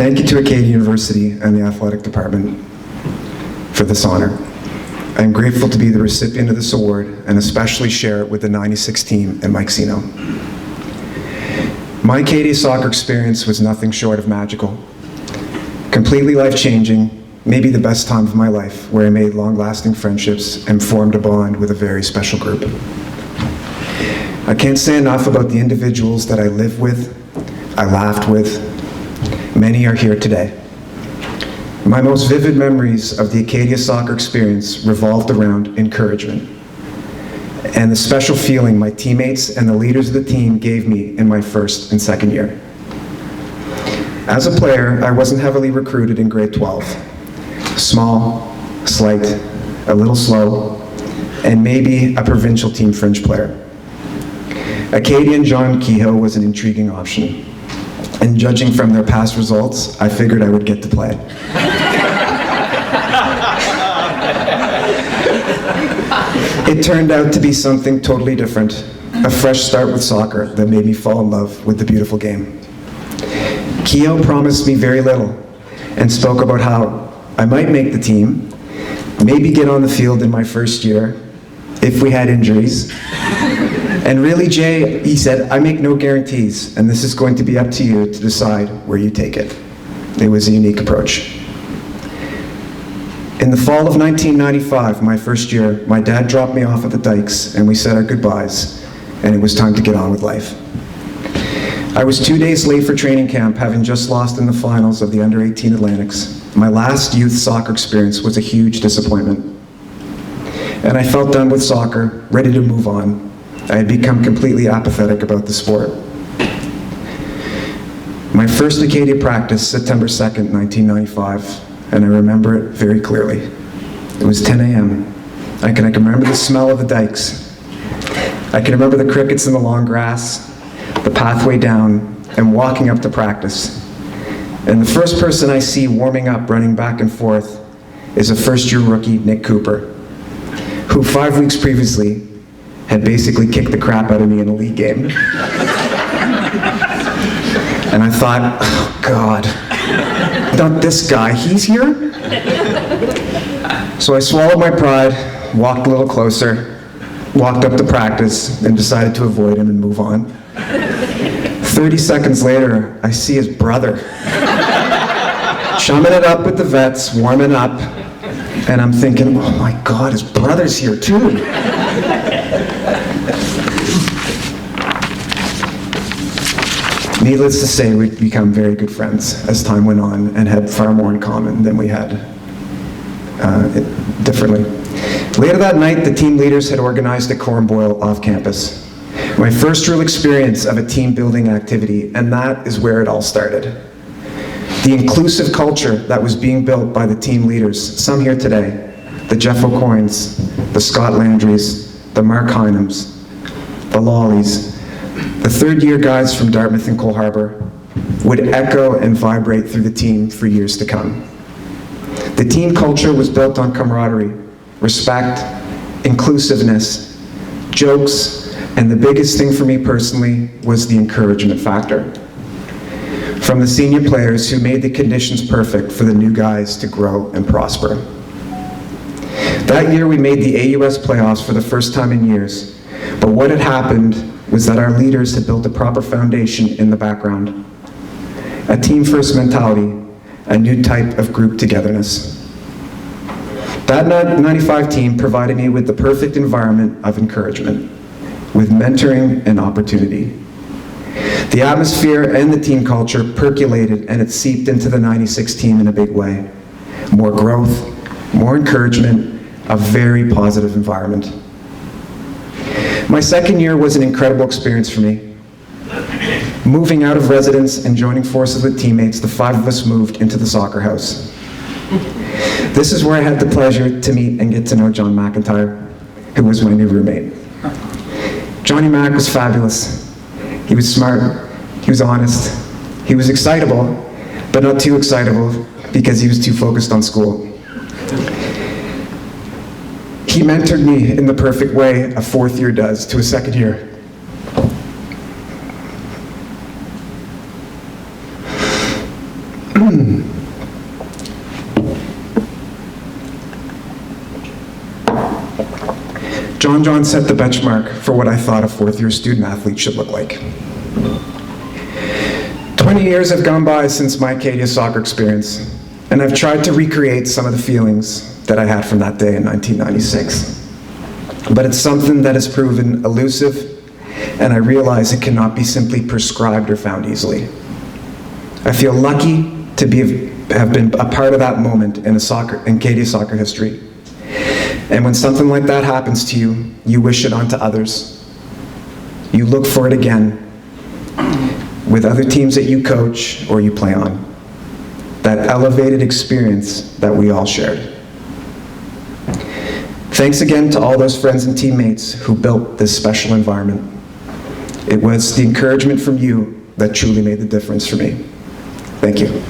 Thank you to Acadia University and the athletic department for this honor. I am grateful to be the recipient of this award and especially share it with the '96 team and Mike Sino. My Acadia soccer experience was nothing short of magical. Completely life-changing, maybe the best time of my life, where I made long-lasting friendships and formed a bond with a very special group. I can't say enough about the individuals that I lived with, I laughed with. Many are here today. My most vivid memories of the Acadia soccer experience revolved around encouragement and the special feeling my teammates and the leaders of the team gave me in my first and second year. As a player, I wasn't heavily recruited in grade 12. Small, slight, a little slow, and maybe a provincial team fringe player. Acadian John Kehoe was an intriguing option, and judging from their past results, I figured I would get to play. It turned out to be something totally different, a fresh start with soccer that made me fall in love with the beautiful game. Kehoe promised me very little and spoke about how I might make the team, maybe get on the field in my first year, if we had injuries. And really, Jay, he said, I make no guarantees, and this is going to be up to you to decide where you take it. It was a unique approach. In the fall of 1995, my first year, my dad dropped me off at the Dykes, and we said our goodbyes, and it was time to get on with life. I was 2 days late for training camp, having just lost in the finals of the under-18 Atlantics. My last youth soccer experience was a huge disappointment. And I felt done with soccer, ready to move on. I had become completely apathetic about the sport. My first Acadia practice, September 2nd, 1995, and I remember it very clearly. It was 10 a.m. I can remember the smell of the dikes. I can remember the crickets in the long grass, the pathway down, and walking up to practice. And the first person I see warming up, running back and forth, is a first-year rookie, Nick Cooper, who 5 weeks previously had basically kicked the crap out of me in a league game. And I thought, oh God, not this guy, he's here? So I swallowed my pride, walked a little closer, walked up to practice, and decided to avoid him and move on. 30 seconds later, I see his brother, chumming it up with the vets, warming up, and I'm thinking, oh my God, his brother's here too. Needless to say, we'd become very good friends as time went on and had far more in common than we had differently. Later that night, the team leaders had organized a corn boil off campus. My first real experience of a team building activity, and that is where it all started. The inclusive culture that was being built by the team leaders, some here today, the Jeff O'Coins, the Scott Landrys, the Mark Heinems, the Lollies, the third-year guys from Dartmouth and Cole Harbour, would echo and vibrate through the team for years to come. The team culture was built on camaraderie, respect, inclusiveness, jokes, and the biggest thing for me personally was the encouragement factor. From the senior players who made the conditions perfect for the new guys to grow and prosper. That year we made the AUS playoffs for the first time in years, but what had happened was that our leaders had built a proper foundation in the background. A team-first mentality, a new type of group togetherness. That 95 team provided me with the perfect environment of encouragement, with mentoring and opportunity. The atmosphere and the team culture percolated and it seeped into the 96 team in a big way. More growth, more encouragement, a very positive environment. My second year was an incredible experience for me. Moving out of residence and joining forces with teammates, the 5 of us moved into the soccer house. This is where I had the pleasure to meet and get to know John McIntyre, who was my new roommate. Johnny Mac was fabulous. He was smart, he was honest, he was excitable, but not too excitable because he was too focused on school. He mentored me in the perfect way a fourth year does to a second year. John set the benchmark for what I thought a fourth-year student athlete should look like. 20 years have gone by since my Acadia soccer experience, and I've tried to recreate some of the feelings that I had from that day in 1996. But it's something that has proven elusive, and I realize it cannot be simply prescribed or found easily. I feel lucky to have been a part of that moment in Acadia soccer history. And when something like that happens to you, you wish it onto others. You look for it again with other teams that you coach or you play on. That elevated experience that we all shared. Thanks again to all those friends and teammates who built this special environment. It was the encouragement from you that truly made the difference for me. Thank you.